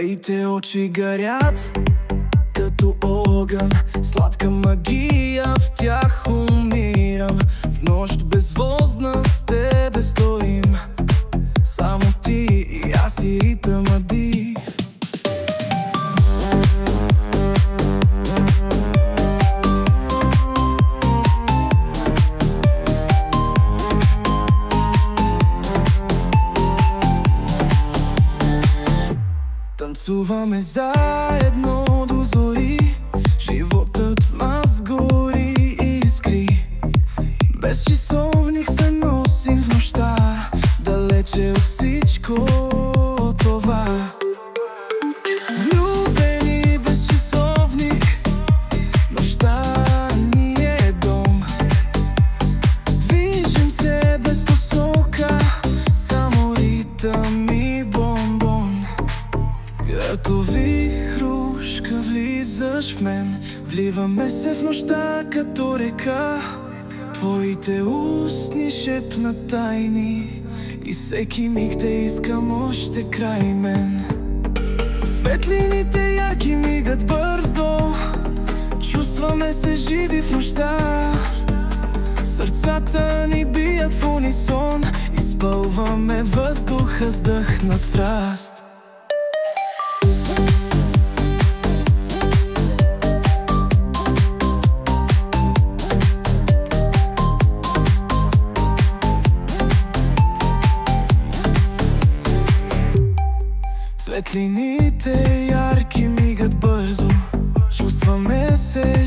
Твоите очи горят като огън, сладка магия, в тях умирам. В нощ безвозна с тебе стоим, само ти и аз и ритъма див. Танцуваме заедно до зори, животът в нас гори и искри. Без часовник се носим в нощта, далече от всичко това. Влюбени без часовник, нощта ни е дом. Движим се без посока, само ритъм и бомбон. Като вихрушка влизаш в мен, вливаме се в нощта като река. Твоите устни шепнат тайни и всеки миг те искам още край мен. Светлините ярки мигат бързо, чувстваме се живи в нощта. Сърцата ни бият в унисон, изпълваме въздуха с дъх на страст. Светлините ярки мигат бързо, чувстваме се